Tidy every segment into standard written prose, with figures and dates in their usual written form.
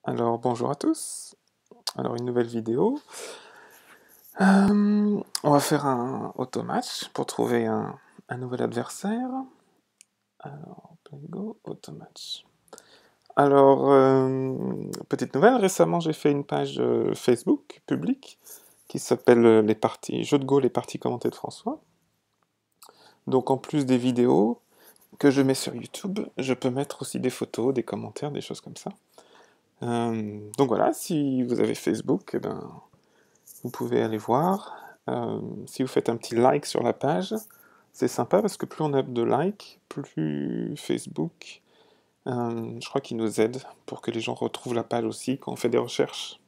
Alors bonjour à tous. Alors une nouvelle vidéo. On va faire un automatch pour trouver un nouvel adversaire. Alors play go automatch. Alors petite nouvelle, récemment j'ai fait une page Facebook publique qui s'appelle les parties Jeux de Go, les parties commentées de François. Donc en plus des vidéos que je mets sur YouTube, je peux mettre aussi des photos, des commentaires, des choses comme ça. Donc voilà, si vous avez Facebook, eh ben, vous pouvez aller voir. Si vous faites un petit like sur la page, c'est sympa parce que plus on a de likes, plus Facebook, je crois qu'il nous aide pour que les gens retrouvent la page aussi quand on fait des recherches.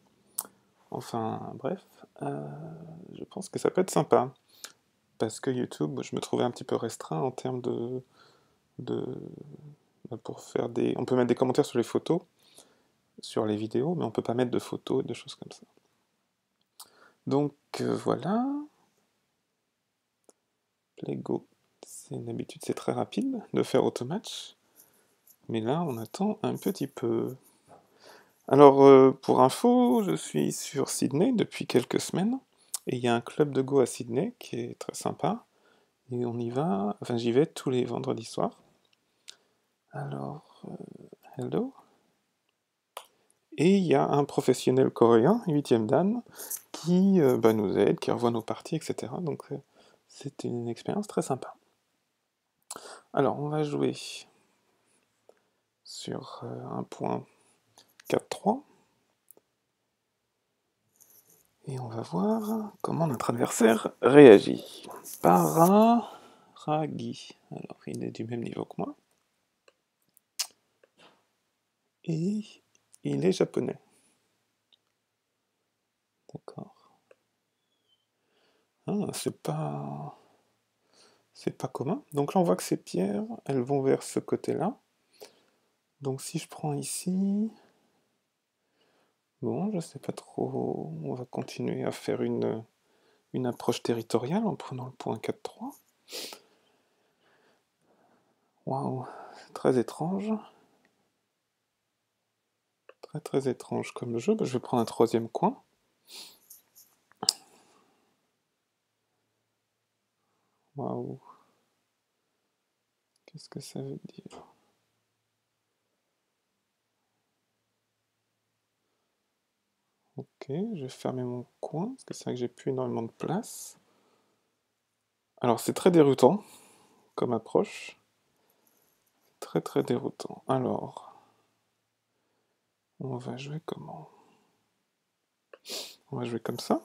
Enfin, bref, je pense que ça peut être sympa. Parce que YouTube, je me trouvais un petit peu restreint en termes de pour faire des... On peut mettre des commentaires sur les photos, sur les vidéos, mais on peut pas mettre de photos et de choses comme ça. Donc voilà. Lego, c'est une habitude, c'est très rapide de faire automatch. Mais là, on attend un petit peu. Alors, pour info, je suis sur Sydney depuis quelques semaines. Et il y a un club de Go à Sydney qui est très sympa. Et on y va, enfin j'y vais tous les vendredis soirs. Alors, hello. Et il y a un professionnel coréen, 8ème Dan, qui nous aide, qui revoit nos parties, etc. Donc c'est une expérience très sympa. Alors, on va jouer sur un point 4-3. Et on va voir comment notre adversaire réagit. Pararagi. Alors, il est du même niveau que moi. Et il est japonais. D'accord. Ah, c'est pas commun. Donc là, on voit que ces pierres, elles vont vers ce côté-là. Donc si je prends ici... Bon, je sais pas trop... On va continuer à faire une approche territoriale en prenant le point 4-3. Waouh, c'est très étrange. Très très étrange comme jeu. Je vais prendre un troisième coin. Waouh. Qu'est-ce que ça veut dire? Ok, je vais fermer mon coin, parce que c'est vrai que j'ai plus énormément de place. Alors c'est très déroutant comme approche. Très très déroutant. Alors, on va jouer comment? On va jouer comme ça.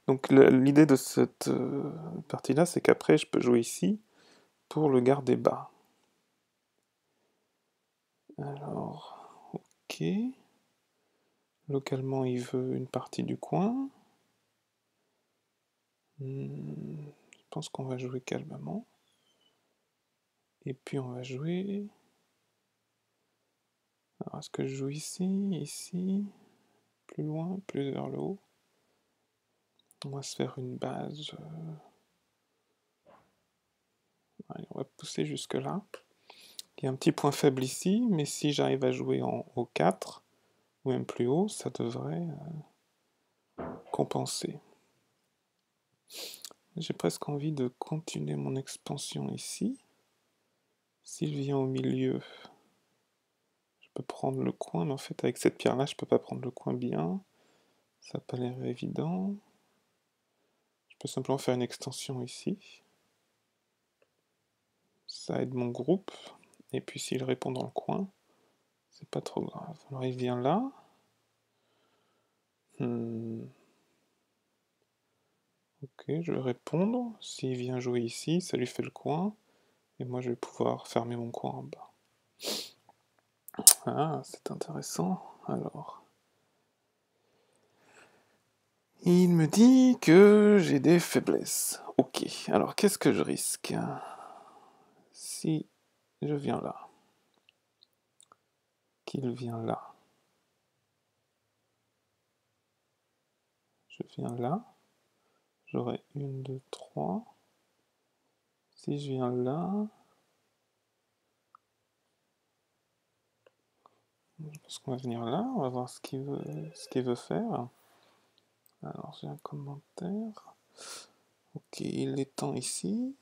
Donc l'idée de cette partie-là, c'est qu'après, je peux jouer ici pour le garder bas. Alors, ok. Localement, il veut une partie du coin. Je pense qu'on va jouer calmement. Et puis on va jouer... Alors, est-ce que je joue ici, ici, plus loin, plus vers le haut? On va se faire une base. Allez, on va pousser jusque là. Il y a un petit point faible ici, mais si j'arrive à jouer en haut 4, ou même plus haut, ça devrait compenser. J'ai presque envie de continuer mon expansion ici. Si je viens au milieu, je peux prendre le coin, mais en fait avec cette pierre-là, je peux pas prendre le coin bien. Ça n'a pas l'air évident. Je peux simplement faire une extension ici. Ça aide mon groupe. Et puis s'il répond dans le coin, c'est pas trop grave. Alors il vient là. Ok, je vais répondre. S'il vient jouer ici, ça lui fait le coin. Et moi, je vais pouvoir fermer mon coin en bas. Ah, c'est intéressant. Alors, il me dit que j'ai des faiblesses. Ok, alors qu'est-ce que je risque? Si je viens là, qu'il vient là, je viens là, j'aurai 1, 2, 3. Si je viens là, Je pense qu'on va venir là, on va voir ce qu'il veut faire. Alors j'ai un commentaire. Ok, il étend ici.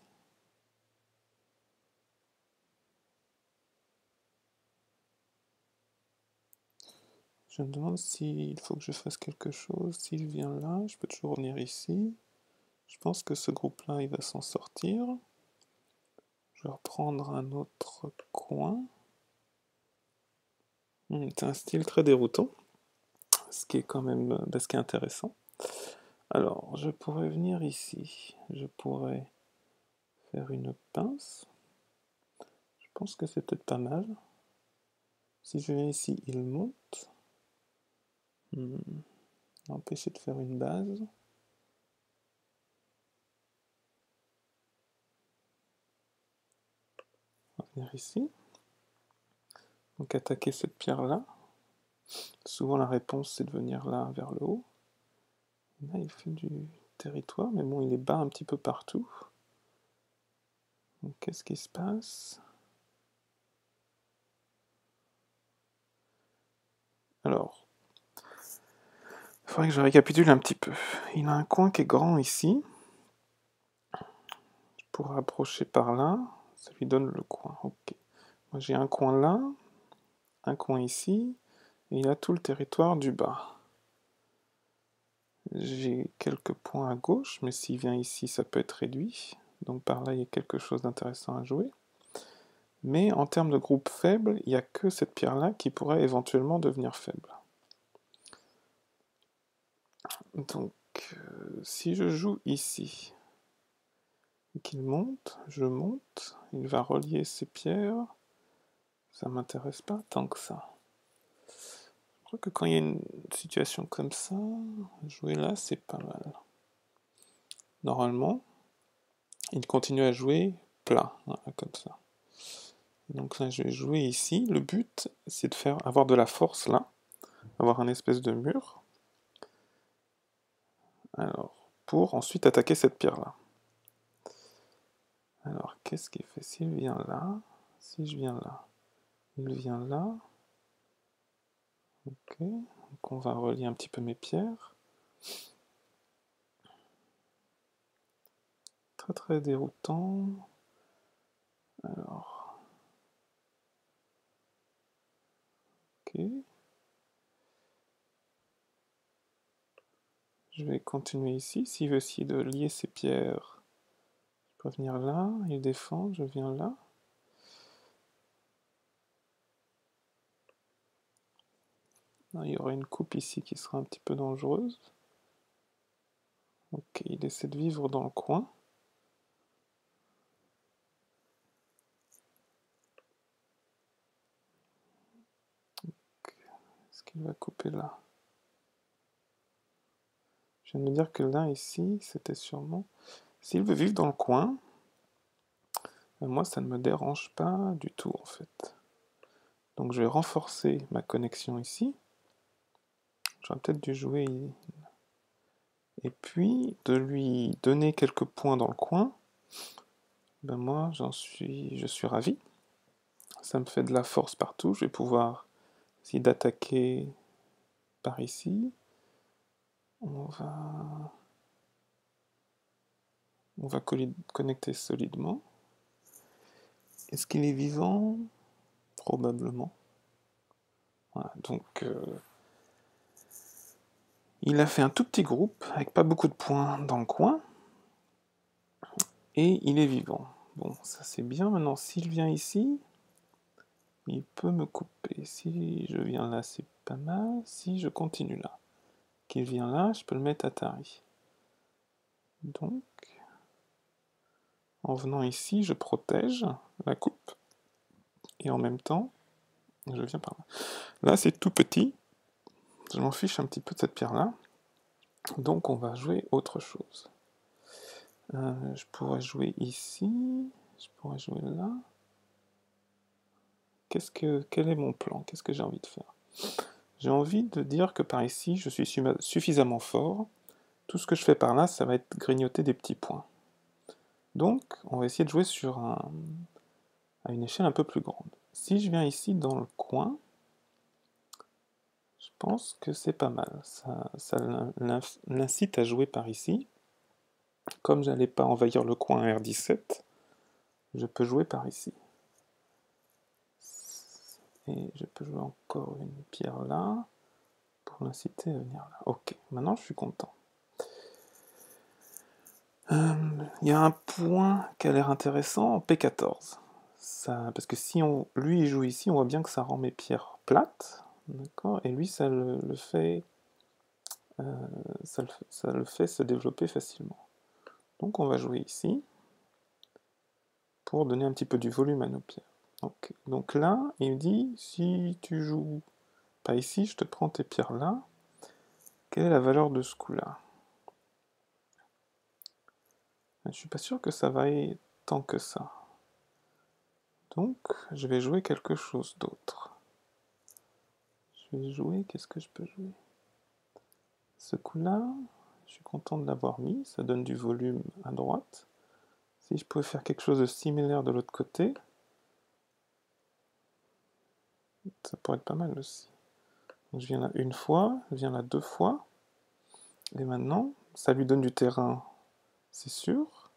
Je me demande s'il faut que je fasse quelque chose. S'il vient là, je peux toujours venir ici. Je pense que ce groupe-là, il va s'en sortir. Je vais reprendre un autre coin. C'est un style très déroutant, ce qui est quand même ce qui est intéressant. Alors, je pourrais venir ici. Je pourrais faire une pince. Je pense que c'est peut-être pas mal. Si je viens ici, il monte. Empêcher de faire une base. On va venir ici. Donc attaquer cette pierre-là. Souvent la réponse c'est de venir là vers le haut. Là il fait du territoire, mais bon il est bas un petit peu partout. Donc qu'est-ce qui se passe? Alors, il faudrait que je récapitule un petit peu. Il a un coin qui est grand ici. Je pourrais approcher par là. Ça lui donne le coin. Ok. Moi j'ai un coin là, un coin ici, et il a tout le territoire du bas. J'ai quelques points à gauche, mais s'il vient ici, ça peut être réduit. Donc par là, il y a quelque chose d'intéressant à jouer. Mais en termes de groupe faible, il n'y a que cette pierre-là qui pourrait éventuellement devenir faible. Donc, si je joue ici, et qu'il monte, je monte, il va relier ces pierres, ça m'intéresse pas tant que ça. Je crois que quand il y a une situation comme ça, jouer là, c'est pas mal. Normalement, il continue à jouer plat, voilà, comme ça. Donc là, je vais jouer ici. Le but, c'est de faire avoir de la force là, avoir un espèce de mur. Alors, pour ensuite attaquer cette pierre-là. Alors, qu'est-ce qu'il fait? S'il vient là, si je viens là, il vient là. Ok, donc on va relier un petit peu mes pierres. Très très déroutant. Alors, ok. Je vais continuer ici. S'il veut essayer de lier ses pierres, je peux venir là, il défend, je viens là. Il y aura une coupe ici qui sera un petit peu dangereuse. Ok, il essaie de vivre dans le coin. Est-ce qu'il va couper là? Je viens de me dire que là, ici, c'était sûrement... S'il veut vivre dans le coin, moi, ça ne me dérange pas du tout, en fait. Donc je vais renforcer ma connexion ici. J'aurais peut-être dû jouer... Et puis, de lui donner quelques points dans le coin, ben moi, je suis ravi. Ça me fait de la force partout. Je vais pouvoir essayer d'attaquer par ici. On va connecter solidement. Est-ce qu'il est vivant? Probablement. Voilà, donc il a fait un tout petit groupe avec pas beaucoup de points dans le coin et il est vivant. Bon, ça c'est bien. Maintenant, s'il vient ici, il peut me couper. Si je viens là, c'est pas mal. Si je continue là, qu'il vient là, je peux le mettre à Atari. Donc, en venant ici, je protège la coupe et en même temps, je viens par là. Là, c'est tout petit. Je m'en fiche un petit peu de cette pierre-là. Donc, on va jouer autre chose. Je pourrais jouer ici. Je pourrais jouer là. Quel est mon plan? Qu'est-ce que j'ai envie de faire? J'ai envie de dire que par ici, je suis suffisamment fort. Tout ce que je fais par là, ça va être grignoter des petits points. Donc, on va essayer de jouer à une échelle un peu plus grande. Si je viens ici dans le coin, pense que c'est pas mal. Ça l'incite à jouer par ici. Comme j'allais pas envahir le coin R17, je peux jouer par ici. Et je peux jouer encore une pierre là, pour l'inciter à venir là. Ok, maintenant je suis content. Il y a un point qui a l'air intéressant en P14. Ça, parce que si lui il joue ici, on voit bien que ça rend mes pierres plates. D'accord. Et lui, ça le fait se développer facilement. Donc on va jouer ici pour donner un petit peu du volume à nos pierres. Donc là, il me dit, si tu joues pas ici, je te prends tes pierres là. Quelle est la valeur de ce coup-là? Je suis pas sûr que ça vaille tant que ça. Donc, je vais jouer quelque chose d'autre. Je vais jouer, qu'est-ce que je peux jouer? Ce coup-là, je suis content de l'avoir mis, ça donne du volume à droite. Si je pouvais faire quelque chose de similaire de l'autre côté, ça pourrait être pas mal aussi. Donc je viens là une fois, je viens là deux fois, et maintenant, ça lui donne du terrain, c'est sûr,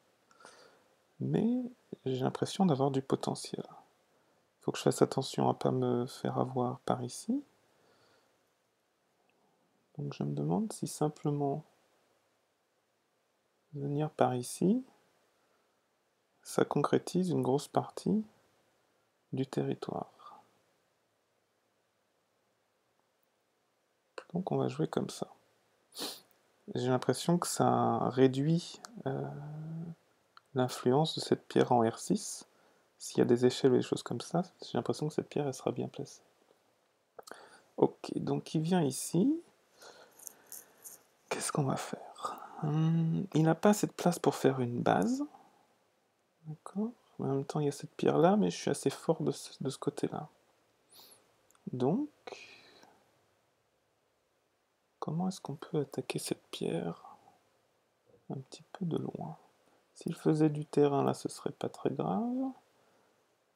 mais j'ai l'impression d'avoir du potentiel. Il faut que je fasse attention à ne pas me faire avoir par ici. Donc je me demande si simplement venir par ici, ça concrétise une grosse partie du territoire. Donc on va jouer comme ça. J'ai l'impression que ça réduit l'influence de cette pierre en R6. S'il y a des échelles ou des choses comme ça, j'ai l'impression que cette pierre elle sera bien placée. Ok, donc il vient ici. Qu'est-ce qu'on va faire? Il n'a pas assez de place pour faire une base. D'accord. En même temps, il y a cette pierre-là, mais je suis assez fort de ce côté-là. Donc, comment est-ce qu'on peut attaquer cette pierre un petit peu de loin? S'il faisait du terrain, là, ce serait pas très grave.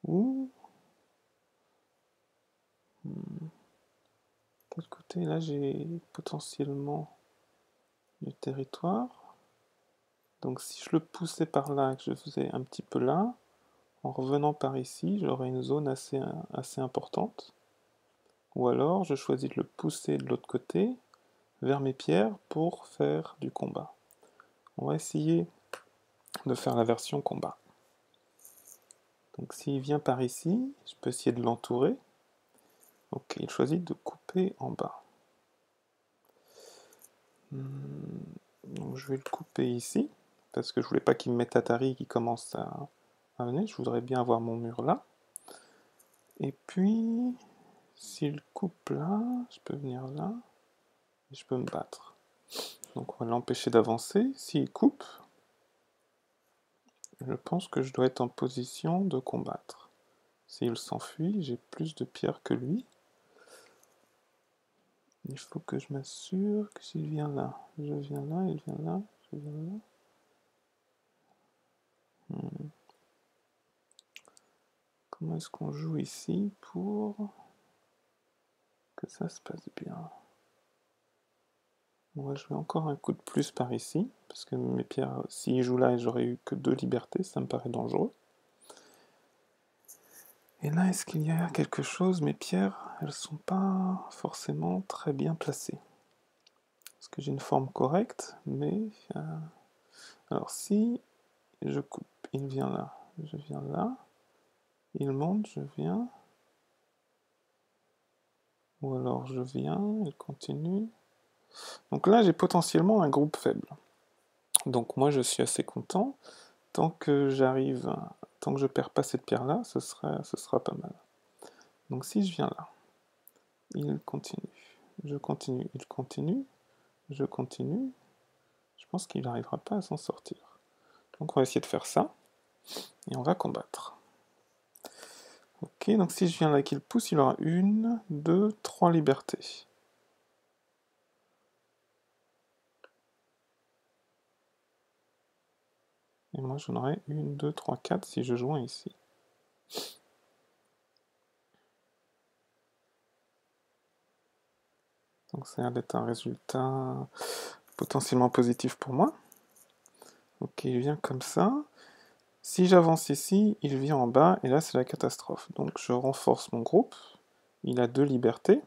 Ou... quel côté? Là, j'ai potentiellement du territoire. Donc si je le poussais par là, que je faisais un petit peu là, en revenant par ici, j'aurais une zone assez importante. Ou alors, je choisis de le pousser de l'autre côté, vers mes pierres, pour faire du combat. On va essayer de faire la version combat. Donc s'il vient par ici, je peux essayer de l'entourer. Ok, il choisit de couper en bas. Donc je vais le couper ici, parce que je voulais pas qu'il me mette Atari qui commence à venir, je voudrais bien avoir mon mur là. Et puis, s'il coupe là, je peux venir là, et je peux me battre. Donc on va l'empêcher d'avancer. S'il coupe, je pense que je dois être en position de combattre. S'il s'enfuit, j'ai plus de pierres que lui. Il faut que je m'assure que s'il vient là, je viens là, il vient là, je viens là. Comment est-ce qu'on joue ici pour que ça se passe bien? On va jouer encore un coup de plus par ici, parce que mes pierres, s'ils jouent là, j'aurais eu que 2 libertés, ça me paraît dangereux. Et là, est-ce qu'il y a quelque chose? Mes pierres, elles sont pas forcément très bien placées. Est-ce que j'ai une forme correcte? Mais... alors si je coupe, il vient là, je viens là, il monte, je viens, ou alors je viens, il continue. Donc là, j'ai potentiellement un groupe faible. Donc moi, je suis assez content. Tant que je perds pas cette pierre-là, ce sera pas mal. Donc si je viens là, il continue, je continue, il continue, je continue, je pense qu'il n'arrivera pas à s'en sortir. Donc on va essayer de faire ça, et on va combattre. Ok, donc si je viens là qu'il pousse, il aura 1, 2, 3 libertés. Et moi j'en aurai 1, 2, 3, 4 si je joins ici. Donc ça a l'air d'être un résultat potentiellement positif pour moi. Ok, il vient comme ça. Si j'avance ici, il vient en bas, et là c'est la catastrophe. Donc je renforce mon groupe. Il a 2 libertés.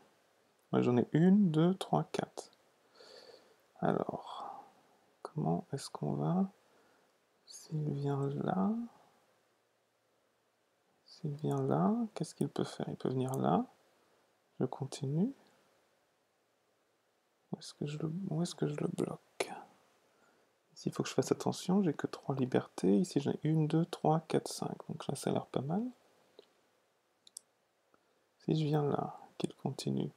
Moi j'en ai 1, 2, 3, 4. Alors, comment est-ce qu'on va? S'il vient là, qu'est-ce qu'il peut faire? Il peut venir là. Je continue. Où est-ce que je le bloque? Ici, il faut que je fasse attention, j'ai que 3 libertés. Ici, j'en ai 1, 2, 3, 4, 5. Donc là, ça a l'air pas mal. Si je viens là, qu'il continue.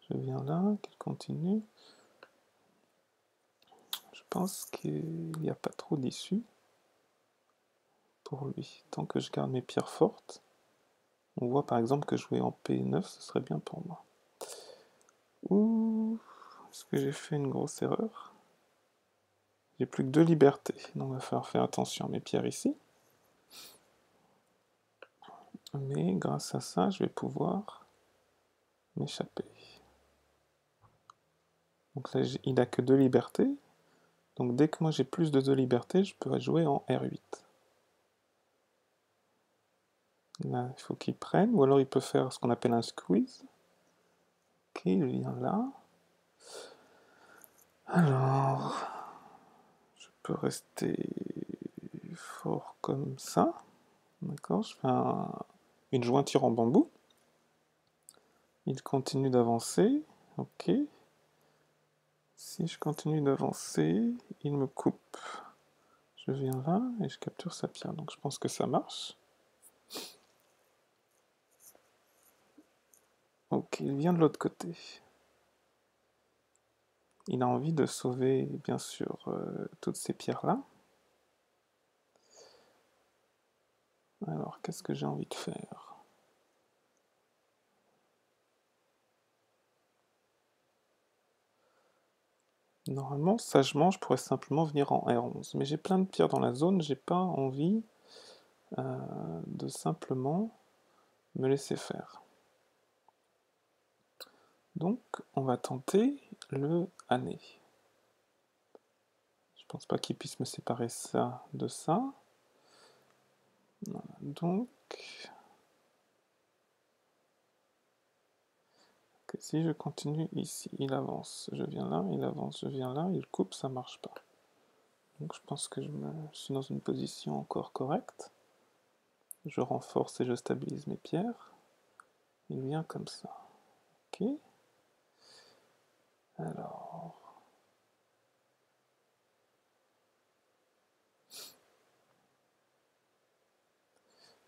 Je viens là, qu'il continue. Je pense qu'il n'y a pas trop d'issue pour lui. Tant que je garde mes pierres fortes, on voit par exemple que jouer en P9, ce serait bien pour moi. Ouh, est-ce que j'ai fait une grosse erreur? J'ai plus que 2 libertés, donc il va falloir faire attention à mes pierres ici. Mais grâce à ça, je vais pouvoir m'échapper. Donc là, il n'a que 2 libertés. Donc dès que moi j'ai plus de 2 libertés, je peux jouer en R8. Là, il faut qu'il prenne, ou alors il peut faire ce qu'on appelle un squeeze. Ok, il vient là. Alors, je peux rester fort comme ça. D'accord, je fais une jointure en bambou. Il continue d'avancer. Ok. Si je continue d'avancer, il me coupe. Je viens là et je capture sa pierre. Donc je pense que ça marche. Ok, il vient de l'autre côté. Il a envie de sauver, bien sûr, toutes ces pierres-là. Alors, qu'est-ce que j'ai envie de faire? Normalement, sagement, je pourrais simplement venir en R11. Mais j'ai plein de pierres dans la zone, j'ai pas envie de simplement me laisser faire. Donc, on va tenter le année. Je pense pas qu'il puisse me séparer ça de ça. Voilà, donc, si je continue ici, il avance, je viens là, il avance, je viens là, il coupe, ça marche pas. Donc je pense que je suis dans une position encore correcte. Je renforce et je stabilise mes pierres. Il vient comme ça. Ok. Alors...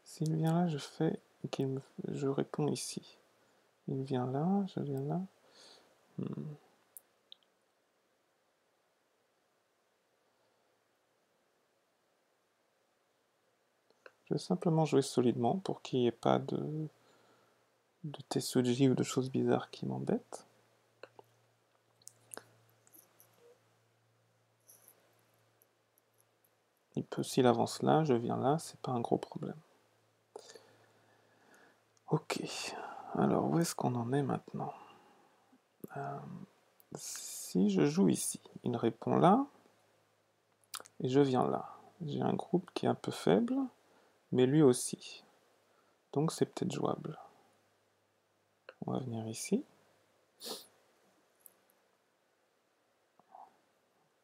S'il vient là, je réponds ici. Il vient là, je viens là. Je vais simplement jouer solidement pour qu'il n'y ait pas de Tetsuji ou de choses bizarres qui m'embêtent. Il peut, s'il avance là, je viens là, c'est pas un gros problème. Ok, alors où est-ce qu'on en est maintenant? Si je joue ici, il répond là, et je viens là. J'ai un groupe qui est un peu faible, mais lui aussi. Donc c'est peut-être jouable. On va venir ici.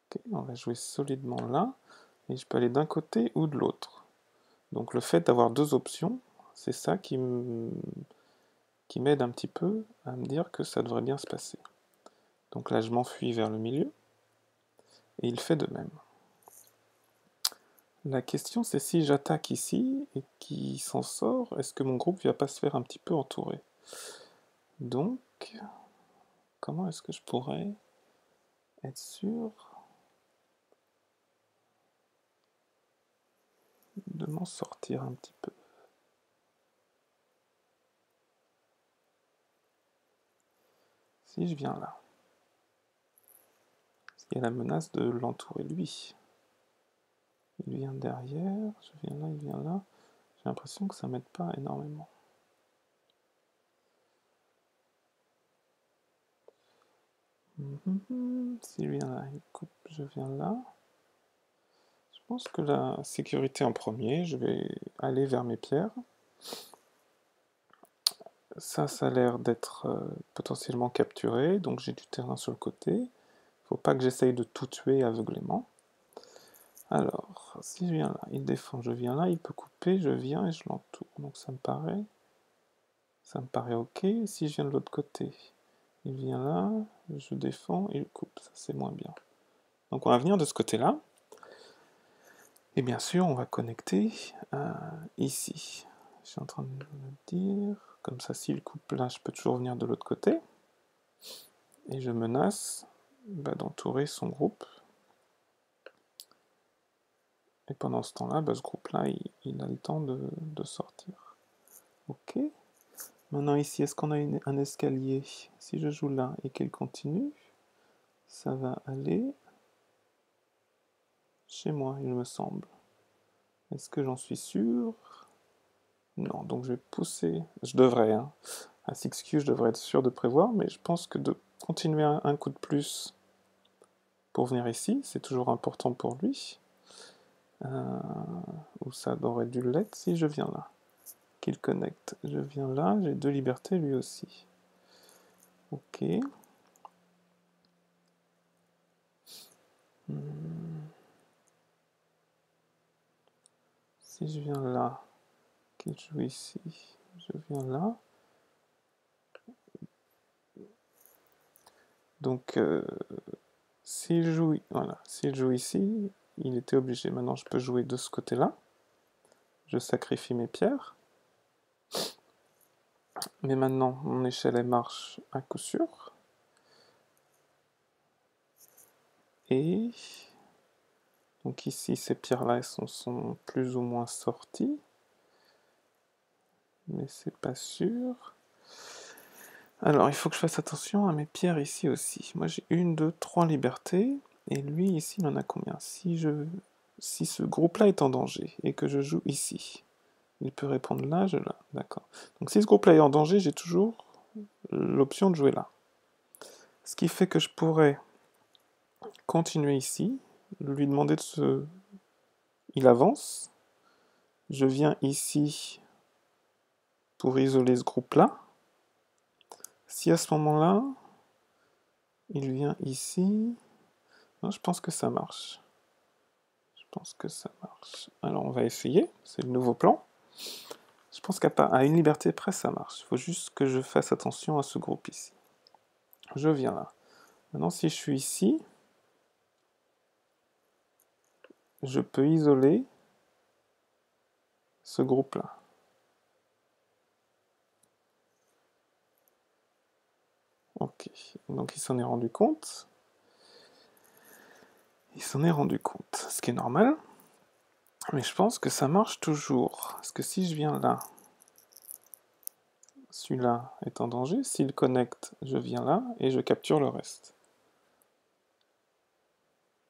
Okay, on va jouer solidement là, et je peux aller d'un côté ou de l'autre. Donc le fait d'avoir 2 options, c'est ça qui m'aide un petit peu à me dire que ça devrait bien se passer. Donc là, je m'enfuis vers le milieu, et il fait de même. La question, c'est si j'attaque ici et qu'il s'en sort, est-ce que mon groupe ne va pas se faire un petit peu entourer? Donc, comment est-ce que je pourrais être sûr de m'en sortir un petit peu? Si je viens là, il y a la menace de l'entourer lui. Il vient derrière, je viens là, il vient là. J'ai l'impression que ça m'aide pas énormément. S'il vient là, il coupe, je viens là. Je pense que la sécurité en premier, je vais aller vers mes pierres. Ça a l'air d'être potentiellement capturé, donc j'ai du terrain sur le côté. Faut pas que j'essaye de tout tuer aveuglément. Alors, si je viens là, il défend, je viens là, il peut couper, je viens et je l'entoure. Donc ça me paraît ok. Si je viens de l'autre côté, il vient là, je défends, il coupe, ça c'est moins bien. Donc on va venir de ce côté-là. Et bien sûr, on va connecter ici. Je suis en train de me dire, comme ça s'il coupe là, je peux toujours venir de l'autre côté. Et je menace d'entourer son groupe. Et pendant ce temps-là, ce groupe-là, il a le temps de sortir. Ok. Maintenant ici, est-ce qu'on a un escalier? Si je joue là et qu'il continue, ça va aller chez moi, il me semble. Est-ce que j'en suis sûr? Non, donc je vais pousser. Je devrais, hein. À 6Q, je devrais être sûr de prévoir, mais je pense que de continuer un coup de plus pour venir ici, c'est toujours important pour lui. Ou ça aurait dû l'être si je viens là. Qu'il connecte. Je viens là, j'ai 2 libertés lui aussi. Ok. Si je viens là, qu'il joue ici, je viens là. Donc, s'il joue, voilà, s'il joue ici, il était obligé. Maintenant, je peux jouer de ce côté-là. Je sacrifie mes pierres. Mais maintenant, mon échelle, elle marche à coup sûr. Et donc ici, ces pierres-là, elles sont plus ou moins sorties. Mais c'est pas sûr. Alors, il faut que je fasse attention à mes pierres ici aussi. Moi, j'ai 1, 2, 3 libertés. Et lui, ici, il en a combien? Si ce groupe-là est en danger et que je joue ici, il peut répondre là, là. D'accord. Donc si ce groupe-là est en danger, j'ai toujours l'option de jouer là. Ce qui fait que je pourrais continuer ici, lui demander de se... Il avance. Je viens ici pour isoler ce groupe-là. Si à ce moment-là, il vient ici... Non, je pense que ça marche. Je pense que ça marche. Alors on va essayer, c'est le nouveau plan. Je pense qu'à 1 liberté près, ça marche. Il faut juste que je fasse attention à ce groupe ici. Je viens là. Maintenant, si je suis ici, je peux isoler ce groupe-là. Ok, donc il s'en est rendu compte. Il s'en est rendu compte, ce qui est normal. Mais je pense que ça marche toujours. Parce que si je viens là, celui-là est en danger. S'il connecte, je viens là et je capture le reste.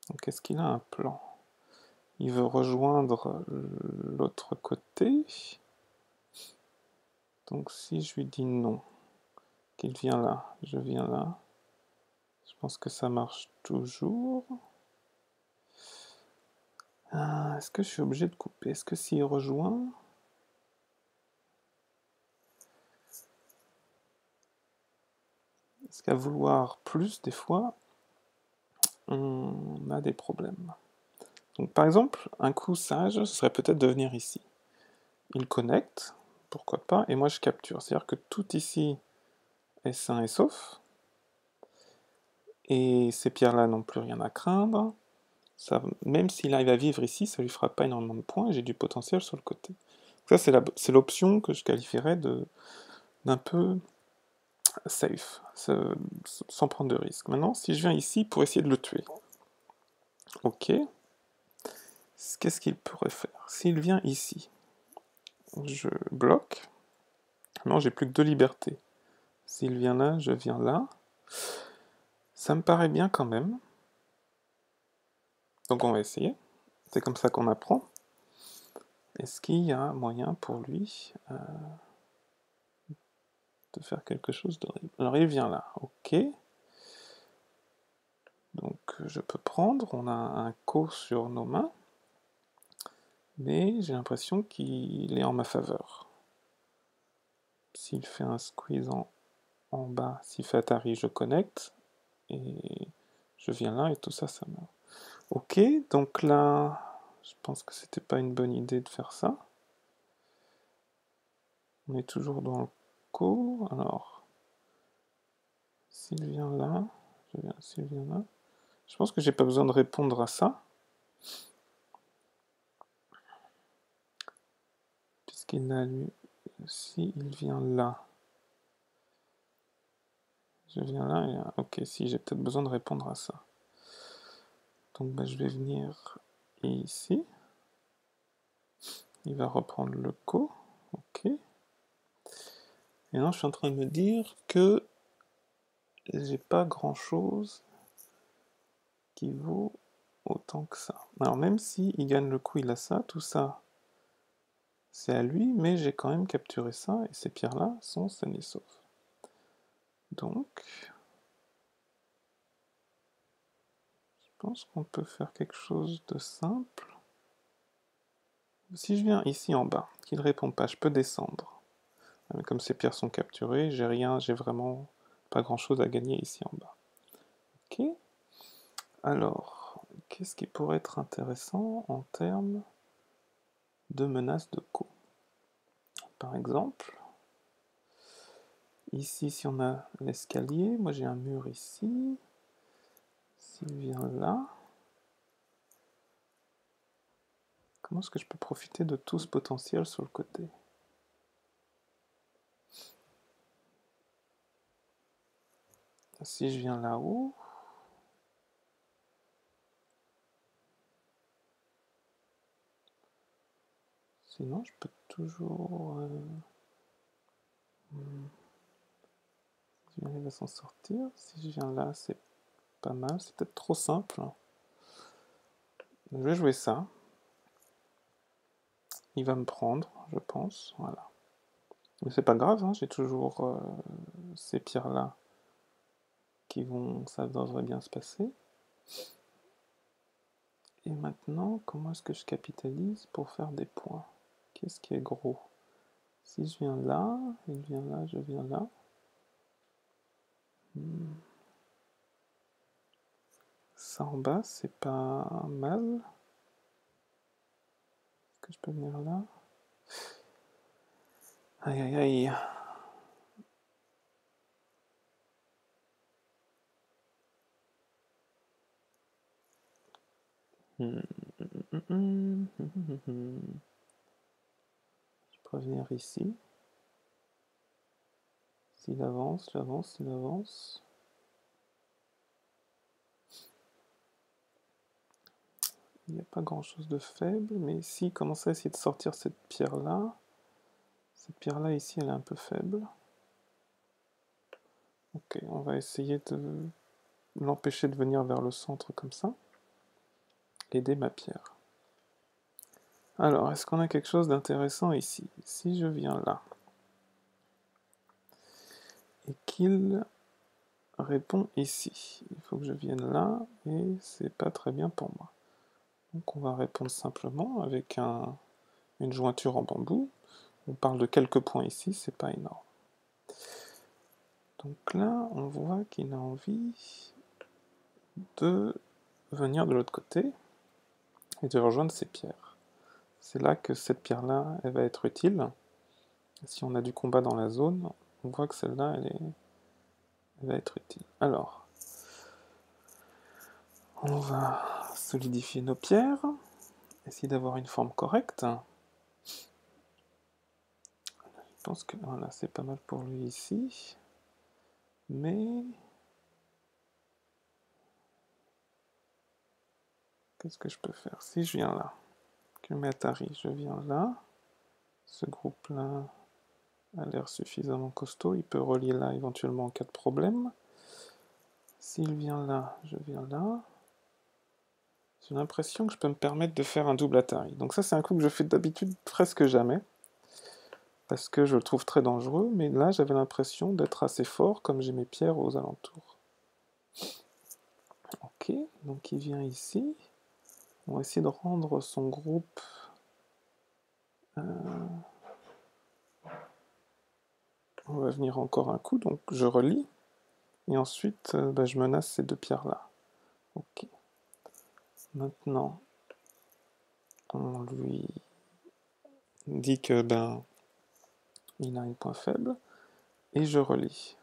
Donc est-ce qu'il a un plan? Il veut rejoindre l'autre côté. Donc si je lui dis non, qu'il vient là, je viens là, je pense que ça marche toujours. Est-ce que je suis obligé de couper? Est-ce que s'il rejoint... Parce qu'à vouloir plus, des fois, on a des problèmes. Donc par exemple, un coup sage, ce serait peut-être de venir ici. Il connecte, pourquoi pas, et moi je capture. C'est-à-dire que tout ici est sain et sauf. Et ces pierres-là n'ont plus rien à craindre. Ça, même s'il arrive à vivre ici, ça lui fera pas énormément de points, et j'ai du potentiel sur le côté. Ça, c'est l'option que je qualifierais d'un peu safe, sans prendre de risque. Maintenant, si je viens ici pour essayer de le tuer, ok, qu'est-ce qu'il pourrait faire? S'il vient ici, je bloque. Maintenant, j'ai plus que 2 libertés. S'il vient là, je viens là. Ça me paraît bien quand même. Donc on va essayer. C'est comme ça qu'on apprend. Est-ce qu'il y a moyen pour lui de faire quelque chose d'horrible? Alors il vient là, ok. Donc je peux prendre, on a un ko sur nos mains, mais j'ai l'impression qu'il est en ma faveur. S'il fait un squeeze en bas, s'il fait Atari, je connecte, et je viens là, et tout ça, ça meurt. Ok, donc là, je pense que c'était pas une bonne idée de faire ça. On est toujours dans le ko, alors, s'il vient là, s'il vient là, je pense que j'ai pas besoin de répondre à ça, puisqu'il a lu, si il vient là, je viens là, et ok, si j'ai peut-être besoin de répondre à ça. Donc bah, je vais venir ici, il va reprendre le ko, ok. Et là je suis en train de me dire que j'ai pas grand chose qui vaut autant que ça. Alors même si il gagne le coup, il a ça, tout ça, c'est à lui, mais j'ai quand même capturé ça, et ces pierres-là sont saines et sauves. Donc, je pense qu'on peut faire quelque chose de simple. Si je viens ici en bas, qu'il ne répond pas, je peux descendre. Mais comme ces pierres sont capturées, j'ai rien, j'ai vraiment pas grand-chose à gagner ici en bas. Ok. Alors, qu'est-ce qui pourrait être intéressant en termes de menaces de ko? Par exemple, ici, si on a l'escalier, moi j'ai un mur ici. S'il vient là, comment est-ce que je peux profiter de tout ce potentiel sur le côté? Si je viens là-haut, sinon je peux toujours... si j'arrive à s'en sortir, si je viens là, c'est pas mal, c'est peut-être trop simple. Je vais jouer ça. Il va me prendre, je pense, voilà. Mais c'est pas grave, hein, j'ai toujours ces pierres-là qui vont... ça devrait bien se passer. Et maintenant, comment est-ce que je capitalise pour faire des points? Qu'est-ce qui est gros? Si je viens là, il vient là, je viens là. Ça en bas, c'est pas mal. Est-ce que je peux venir là? Aïe aïe aïe. Je peux venir ici. S'il avance, j'avance, s'il avance. Il n'y a pas grand chose de faible, mais s'il commence à essayer de sortir cette pierre-là ici, elle est un peu faible. Ok, on va essayer de l'empêcher de venir vers le centre comme ça. Aider ma pierre. Alors, est-ce qu'on a quelque chose d'intéressant ici? Si je viens là, et qu'il répond ici, il faut que je vienne là, et c'est pas très bien pour moi. Donc on va répondre simplement avec une jointure en bambou. On parle de quelques points ici, c'est pas énorme. Donc là, on voit qu'il a envie de venir de l'autre côté et de rejoindre ces pierres. C'est là que cette pierre-là, elle va être utile. Si on a du combat dans la zone, on voit que celle-là, elle va être utile. Alors, on va solidifier nos pierres, essayer d'avoir une forme correcte. Je pense que voilà, c'est pas mal pour lui ici. Mais qu'est-ce que je peux faire? Si je viens là, que met Atari, je viens là. Ce groupe-là a l'air suffisamment costaud. Il peut relier là éventuellement en cas de problème. S'il vient là, je viens là. J'ai l'impression que je peux me permettre de faire un double Atari. Donc ça, c'est un coup que je fais d'habitude presque jamais. Parce que je le trouve très dangereux. Mais là, j'avais l'impression d'être assez fort comme j'ai mes pierres aux alentours. Ok, donc il vient ici. On va essayer de rendre son groupe... On va venir encore un coup, donc je relie. Et ensuite, je menace ces deux pierres-là. Ok. Maintenant, on lui dit que il a un point faible. Et je relie.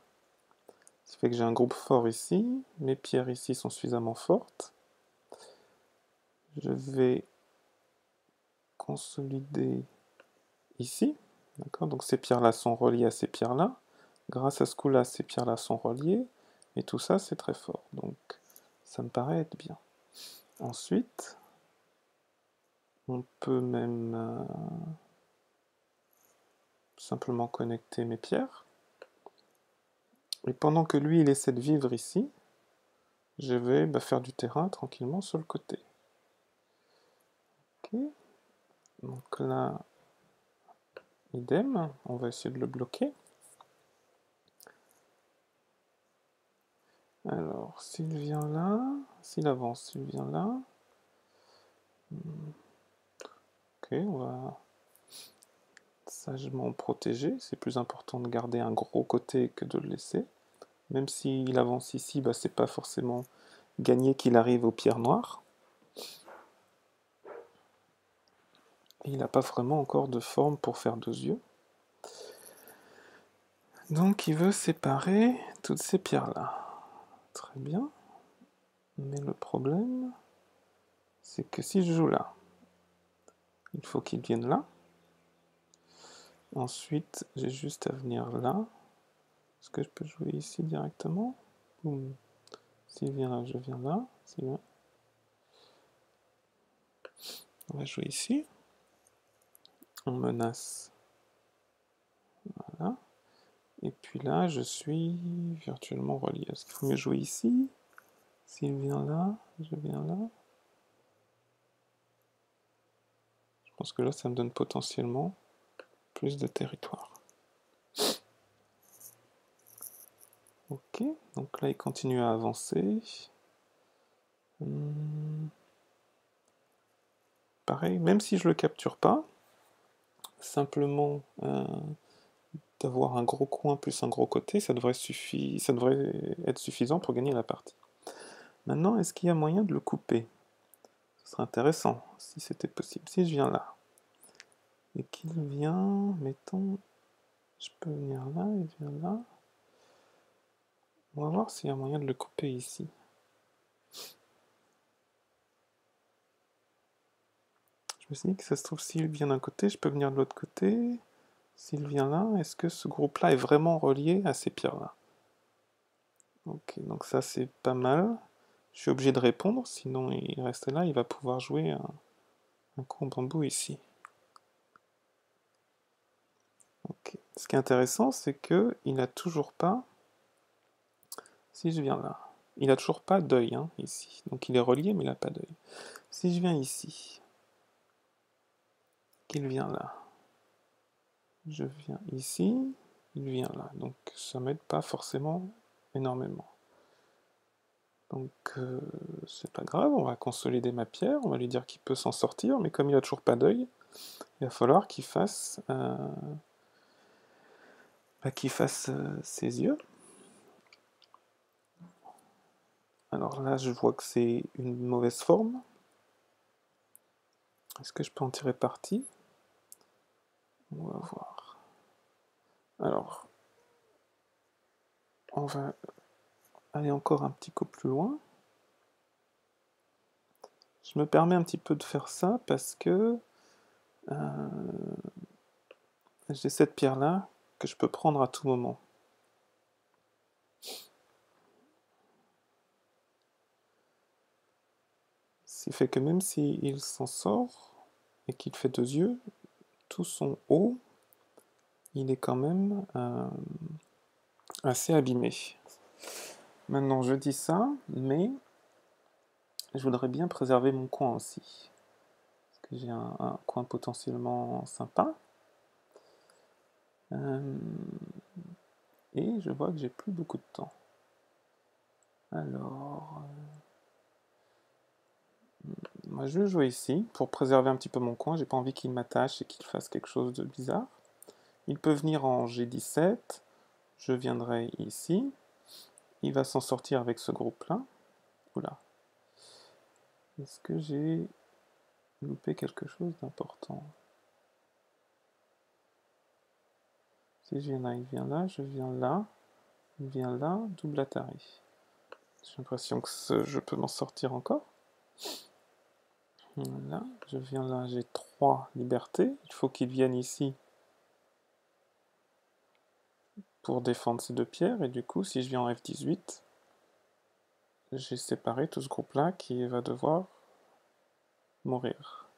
Ce qui fait que j'ai un groupe fort ici. Mes pierres ici sont suffisamment fortes. Je vais consolider ici. D'accord. Donc ces pierres-là sont reliées à ces pierres-là. Grâce à ce coup-là, ces pierres-là sont reliées. Et tout ça, c'est très fort. Donc ça me paraît être bien. Ensuite, on peut même simplement connecter mes pierres. Et pendant que lui, il essaie de vivre ici, je vais faire du terrain tranquillement sur le côté. Ok. Donc là, idem, on va essayer de le bloquer. Alors, s'il vient là, s'il avance, s'il vient là. Ok, on va sagement protéger. C'est plus important de garder un gros côté que de le laisser. Même s'il avance ici, c'est pas forcément gagné qu'il arrive aux pierres noires. Et il n'a pas vraiment encore de forme pour faire deux yeux. Donc il veut séparer toutes ces pierres-là. Très bien. Mais le problème, c'est que si je joue là, il faut qu'il vienne là. Ensuite, j'ai juste à venir là. Est-ce que je peux jouer ici directement? S'il vient là, je viens là. On va jouer ici. On menace. Voilà. Et puis là, je suis virtuellement relié. Est-ce qu'il faut mieux jouer ici? S'il vient là, je viens là. Je pense que là, ça me donne potentiellement plus de territoire. Ok, donc là, il continue à avancer. Pareil, même si je le capture pas, simplement d'avoir un gros coin plus un gros côté, ça devrait être suffisant pour gagner la partie. Maintenant, est-ce qu'il y a moyen de le couper? Ce serait intéressant, si c'était possible. Si je viens là, et qu'il vient, mettons, je peux venir là, il vient là. On va voir s'il y a moyen de le couper ici. Je me suis dit que ça se trouve, s'il vient d'un côté, je peux venir de l'autre côté. S'il vient là, est-ce que ce groupe-là est vraiment relié à ces pierres-là? Ok, donc ça c'est pas mal. Je suis obligé de répondre, sinon il reste là, il va pouvoir jouer un coup en bambou ici. Okay. Ce qui est intéressant, c'est que il n'a toujours pas... Si je viens là, il n'a toujours pas d'œil ici. Donc il est relié, mais il n'a pas d'œil. Si je viens ici, qu'il vient là, je viens ici, il vient là. Donc ça m'aide pas forcément énormément. Donc c'est pas grave, on va consolider ma pierre, on va lui dire qu'il peut s'en sortir, mais comme il a toujours pas d'œil, il va falloir qu'il fasse ses yeux. Alors là, je vois que c'est une mauvaise forme. Est-ce que je peux en tirer parti? On va voir. Alors, on va aller encore un petit coup plus loin. Je me permets un petit peu de faire ça parce que j'ai cette pierre-là que je peux prendre à tout moment. Ce qui fait que même s'il s'en sort et qu'il fait deux yeux, tout son haut, il est quand même assez abîmé. Maintenant, je dis ça, mais je voudrais bien préserver mon coin aussi. Parce que j'ai un coin potentiellement sympa. Et je vois que j'ai plus beaucoup de temps. Alors, Moi, je vais jouer ici pour préserver un petit peu mon coin. J'ai pas envie qu'il m'attache et qu'il fasse quelque chose de bizarre. Il peut venir en G17. Je viendrai ici. Il va s'en sortir avec ce groupe-là. Oula. Est-ce que j'ai loupé quelque chose d'important? Si je viens là, il vient là, je viens là, il vient là, double Atari. J'ai l'impression que je peux m'en sortir encore. Là, je viens là, j'ai 3 libertés. Il faut qu'il vienne ici pour défendre ces 2 pierres. Et du coup, si je viens en F18, j'ai séparé tout ce groupe-là qui va devoir mourir.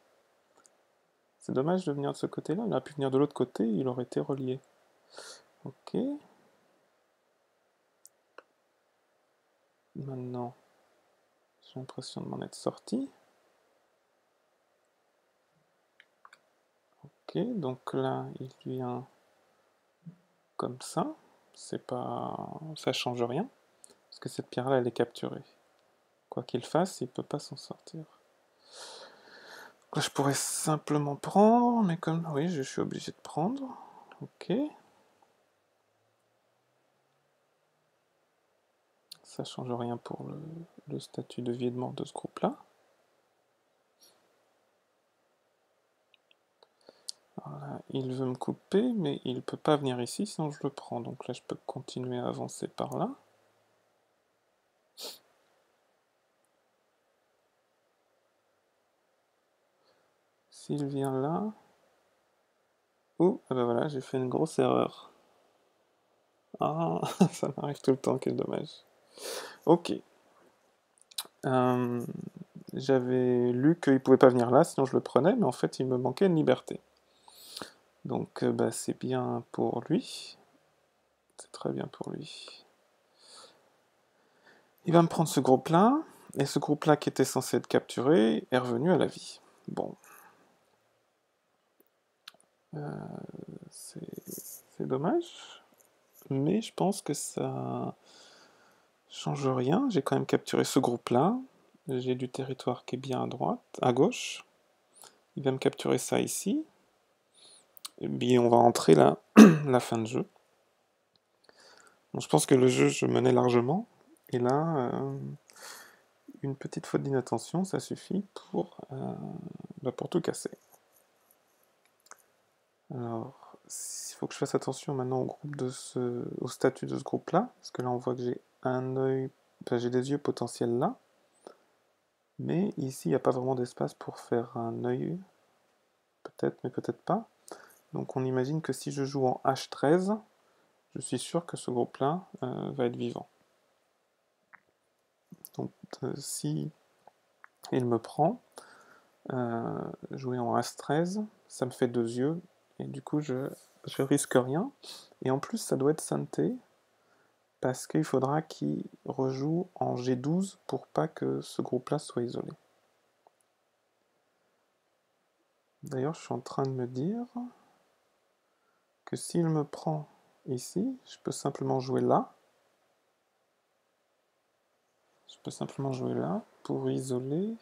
C'est dommage de venir de ce côté-là. Il aurait pu venir de l'autre côté, il aurait été relié. Ok. Maintenant, j'ai l'impression de m'en être sorti. Ok, donc là, il vient comme ça. C'est pas, ça change rien, parce que cette pierre-là, elle est capturée. Quoi qu'il fasse, il peut pas s'en sortir. Là, je pourrais simplement prendre, mais comme oui, je suis obligé de prendre. Ok. Ça change rien pour le statut de vie et de mort de ce groupe-là. Là, il veut me couper, mais il ne peut pas venir ici, sinon je le prends. Donc là, je peux continuer à avancer par là. S'il vient là... Oh, ah ben voilà, j'ai fait une grosse erreur. Ah, ça m'arrive tout le temps, quel dommage. Ok. J'avais lu qu'il ne pouvait pas venir là, sinon je le prenais, mais en fait, il me manquait une liberté. Donc, bah, c'est bien pour lui. C'est très bien pour lui. Il va me prendre ce groupe-là, et ce groupe-là qui était censé être capturé est revenu à la vie. Bon. C'est dommage, mais je pense que ça change rien. J'ai quand même capturé ce groupe-là. J'ai du territoire qui est bien à droite, à gauche. Il va me capturer ça ici. Et bien, on va entrer là, la fin de jeu. Bon, je pense que le jeu, je menais largement. Et là, une petite faute d'inattention, ça suffit pour tout casser. Alors, il faut que je fasse attention maintenant au statut de ce groupe-là, parce que là, on voit que j'ai un œil, enfin, j'ai des yeux potentiels là. Mais ici, il n'y a pas vraiment d'espace pour faire un œil. Peut-être, mais peut-être pas. Donc on imagine que si je joue en H13, je suis sûr que ce groupe-là va être vivant. Donc si il me prend, jouer en H13, ça me fait 2 yeux, et du coup je risque rien. Et en plus ça doit être synthé, parce qu'il faudra qu'il rejoue en G12 pour pas que ce groupe-là soit isolé. D'ailleurs, je suis en train de me dire que s'il me prend ici, je peux simplement jouer là. Je peux simplement jouer là pour isoler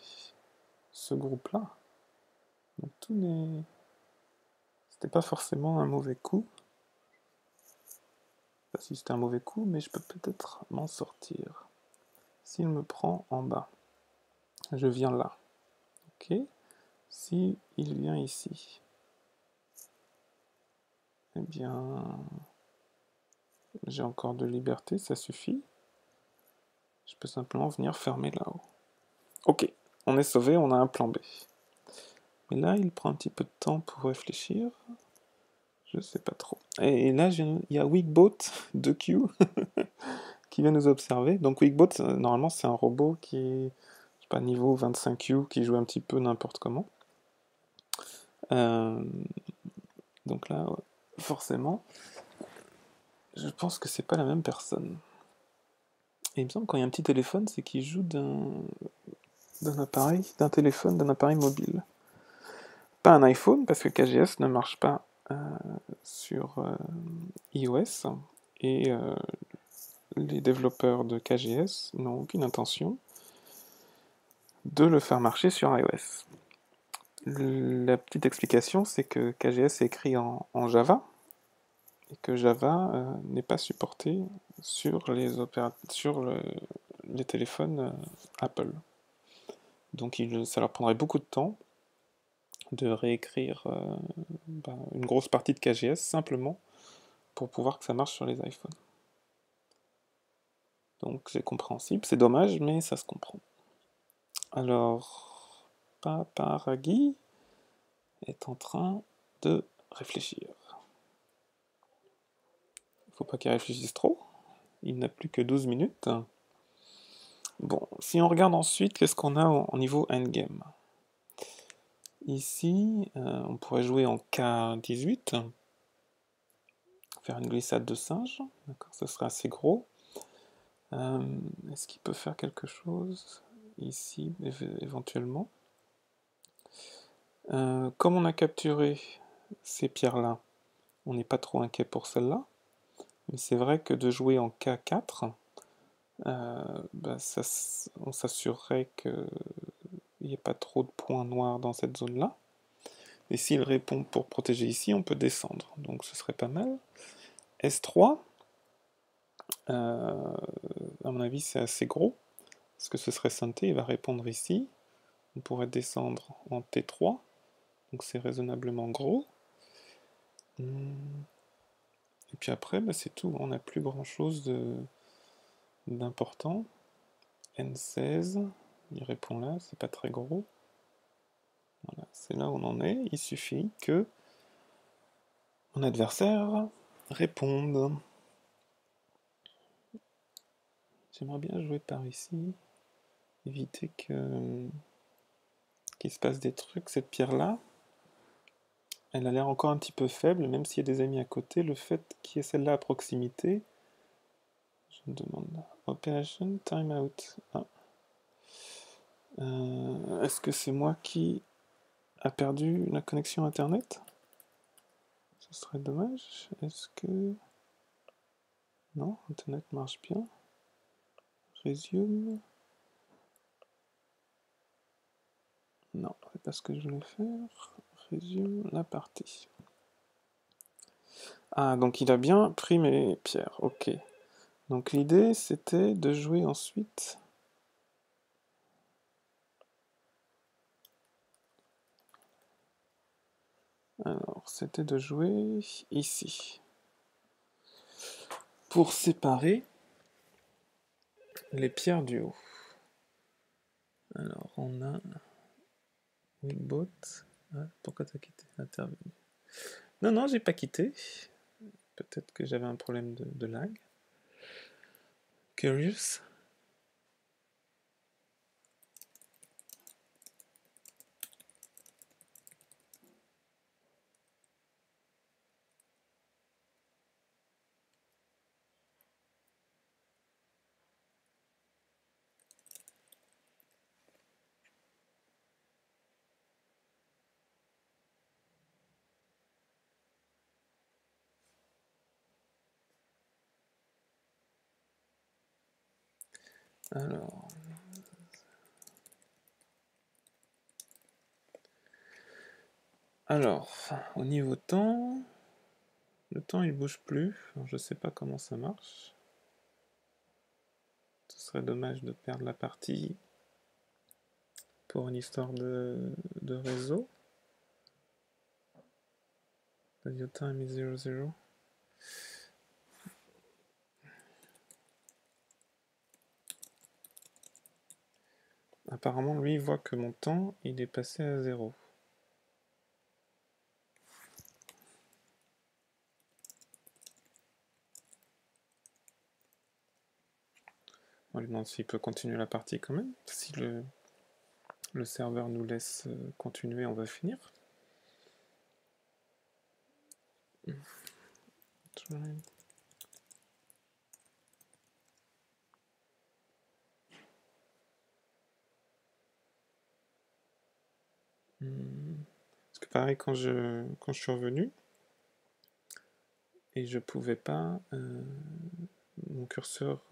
ce groupe-là. Donc tout n'est... C'était pas forcément un mauvais coup. Pas si c'était un mauvais coup, mais je peux peut-être m'en sortir. S'il me prend en bas, je viens là. Ok. Si il vient ici, eh bien, j'ai encore de liberté, ça suffit. Je peux simplement venir fermer là-haut. Ok, on est sauvé, on a un plan B. Mais là, il prend un petit peu de temps pour réfléchir. Je sais pas trop. Et là, il y a Weakbot de Q qui vient nous observer. Donc Weakbot, normalement, c'est un robot qui est, je sais pas, niveau 25Q, qui joue un petit peu n'importe comment. Donc là, forcément, je pense que c'est pas la même personne. Et il me semble que quand il y a un petit téléphone, c'est qu'il joue d'un appareil, d'un téléphone, d'un appareil mobile. Pas un iPhone, parce que KGS ne marche pas sur iOS, et les développeurs de KGS n'ont aucune intention de le faire marcher sur iOS. La petite explication, c'est que KGS est écrit en Java, et que Java n'est pas supporté sur les téléphones Apple. Donc ça leur prendrait beaucoup de temps de réécrire une grosse partie de KGS simplement pour pouvoir que ça marche sur les iPhones. Donc c'est compréhensible, c'est dommage, mais ça se comprend. Alors, Paparagui est en train de réfléchir. Il ne faut pas qu'il réfléchisse trop. Il n'a plus que 12 minutes. Bon, si on regarde ensuite, qu'est-ce qu'on a au niveau endgame? Ici, on pourrait jouer en K18, faire une glissade de singe, d'accord, ça serait assez gros. Est-ce qu'il peut faire quelque chose ici, éventuellement? Comme on a capturé ces pierres-là, on n'est pas trop inquiet pour celle-là, mais c'est vrai que de jouer en K4, on s'assurerait qu'il n'y ait pas trop de points noirs dans cette zone-là. Et s'il répond pour protéger ici, on peut descendre, donc ce serait pas mal. S3, à mon avis c'est assez gros, parce que ce serait Santé, il va répondre ici. On pourrait descendre en T3, donc c'est raisonnablement gros. Et puis après, c'est tout, on n'a plus grand chose d'important. N16, il répond là, c'est pas très gros. Voilà, c'est là où on en est, il suffit que mon adversaire réponde. J'aimerais bien jouer par ici, éviter qu'il se passe des trucs. Cette pierre-là, elle a l'air encore un petit peu faible, même s'il y a des amis à côté. Le fait qu'il y ait celle-là à proximité, je me demande. Operation Timeout. Ah. Est-ce que c'est moi qui a perdu la connexion Internet? Ce serait dommage. Est-ce que... Non, Internet marche bien. Resume. Non, c'est pas ce que je voulais faire. Resume la partie. Ah, donc il a bien pris mes pierres. Ok. Donc l'idée, c'était de jouer ensuite... Alors, c'était de jouer ici. Pour séparer les pierres du haut. Alors, on a... Winbot. Ah, pourquoi t'as quitté? Intervenu. Non, non, j'ai pas quitté. Peut-être que j'avais un problème de lag. Curious. Alors, au niveau temps, le temps il bouge plus. Alors, je sais pas comment ça marche. Ce serait dommage de perdre la partie pour une histoire de réseau. Your time is 00. Apparemment, lui, il voit que mon temps, il est passé à 0. On lui demande s'il peut continuer la partie quand même. Si le serveur nous laisse continuer, on va finir. Parce que pareil, quand je suis revenu, et je pouvais pas... mon curseur...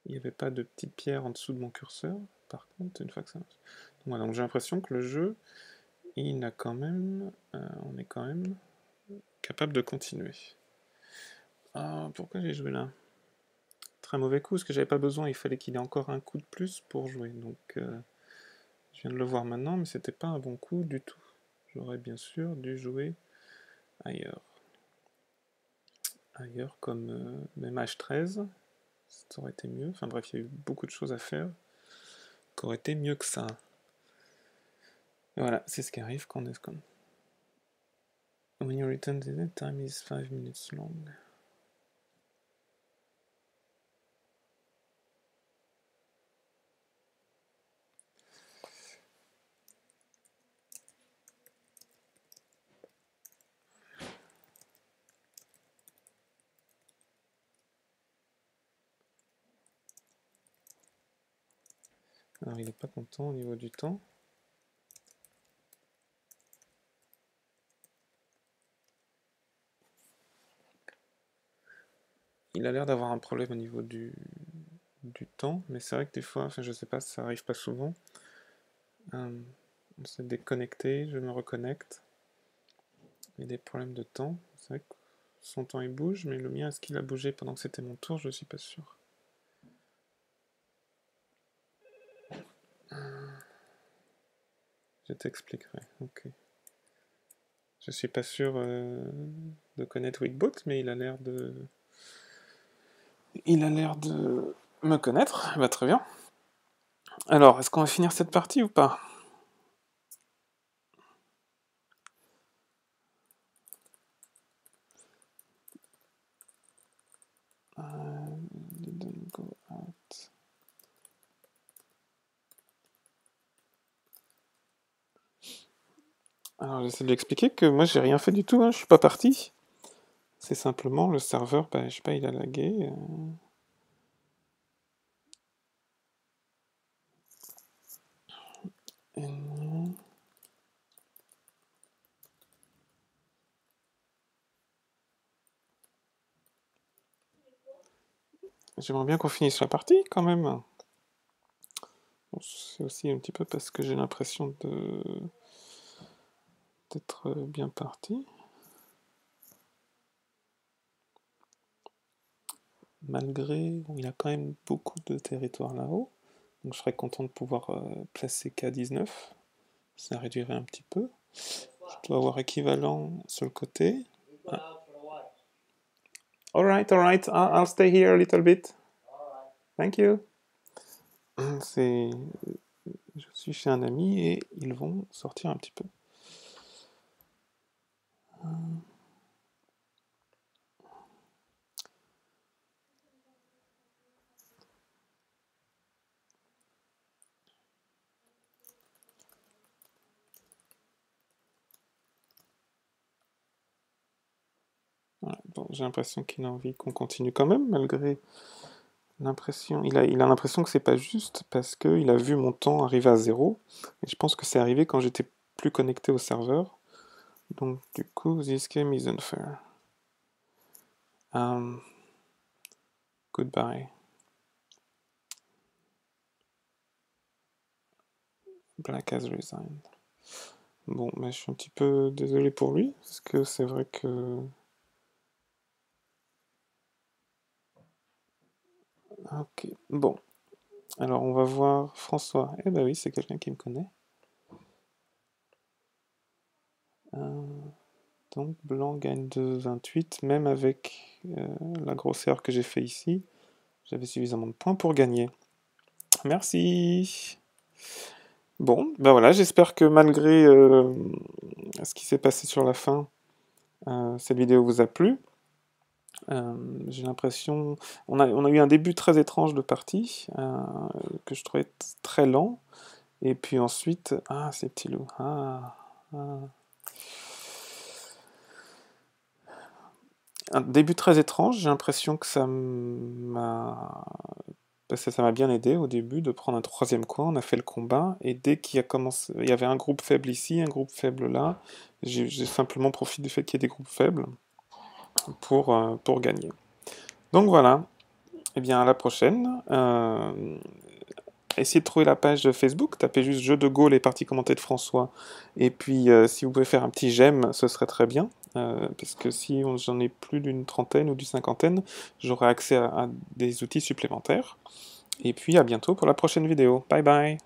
il n'y avait pas de petite pierre en dessous de mon curseur. par contre, une fois que ça marche. Voilà, donc j'ai l'impression que le jeu, il a quand même, on est quand même capable de continuer. Ah, pourquoi j'ai joué là? Très mauvais coup, parce que j'avais pas besoin, il fallait qu'il ait encore un coup de plus pour jouer. Donc je viens de le voir maintenant, mais c'était pas un bon coup du tout. J'aurais bien sûr dû jouer ailleurs. Ailleurs comme même H13, ça aurait été mieux. Enfin bref, il y a eu beaucoup de choses à faire qui auraient été mieux que ça. Et voilà, c'est ce qui arrive quand on est con. When you return to the time is 5 minutes long. Alors il n'est pas content au niveau du temps. Il a l'air d'avoir un problème au niveau du temps, mais c'est vrai que des fois, enfin je sais pas, ça arrive pas souvent. On s'est déconnecté, je me reconnecte. Il y a des problèmes de temps. C'est vrai que son temps il bouge, mais le mien, est-ce qu'il a bougé pendant que c'était mon tour? Je suis pas sûr. Je t'expliquerai, ok. Je suis pas sûr de connaître Wigbot, mais il a l'air de... Il a l'air de me connaître, bah très bien. Alors, est-ce qu'on va finir cette partie ou pas? Didn't go out. Alors j'essaie de lui expliquer que moi j'ai rien fait du tout, hein, je suis pas parti. C'est simplement le serveur, bah, je sais pas, il a lagué. J'aimerais bien qu'on finisse la partie quand même. Bon, c'est aussi un petit peu parce que j'ai l'impression d'être bien parti. Malgré, bon, il a quand même beaucoup de territoire là-haut. Donc je serais content de pouvoir placer K19. Ça réduirait un petit peu. Je dois avoir équivalent sur le côté. Ah. Alright, I'll stay here a little bit. Thank you. Je suis chez un ami et ils vont sortir un petit peu. Voilà, bon, j'ai l'impression qu'il a envie qu'on continue quand même, malgré l'impression. Il a l'impression que c'est pas juste parce qu'il a vu mon temps arriver à 0. Et je pense que c'est arrivé quand j'étais plus connecté au serveur. Donc du coup, this game is unfair. Goodbye. Black has resigned. Bon, mais je suis un petit peu désolé pour lui, parce que c'est vrai que... Ok, bon. Alors on va voir François. Eh ben oui, c'est quelqu'un qui me connaît. Donc blanc gagne de 28, même avec la grosse erreur que j'ai fait ici. J'avais suffisamment de points pour gagner. Merci. Bon, ben voilà, j'espère que malgré ce qui s'est passé sur la fin, cette vidéo vous a plu. J'ai l'impression... On a eu un début très étrange de partie, que je trouvais très lent. Et puis ensuite... Ah, ces petits loups. Un début très étrange, j'ai l'impression que ça m'a... Parce que ça m'a bien aidé au début de prendre un troisième coin, on a fait le combat, et dès qu'il y a commencé... il y avait un groupe faible ici, un groupe faible là, j'ai simplement profité du fait qu'il y ait des groupes faibles pour gagner. Donc voilà, et bien à la prochaine. essayez de trouver la page Facebook, tapez juste Jeux de Go, les parties commentées de François, et puis si vous pouvez faire un petit j'aime, ce serait très bien, parce que si j'en ai plus d'une trentaine ou d'une cinquantaine, j'aurai accès à des outils supplémentaires. Et puis à bientôt pour la prochaine vidéo. Bye bye!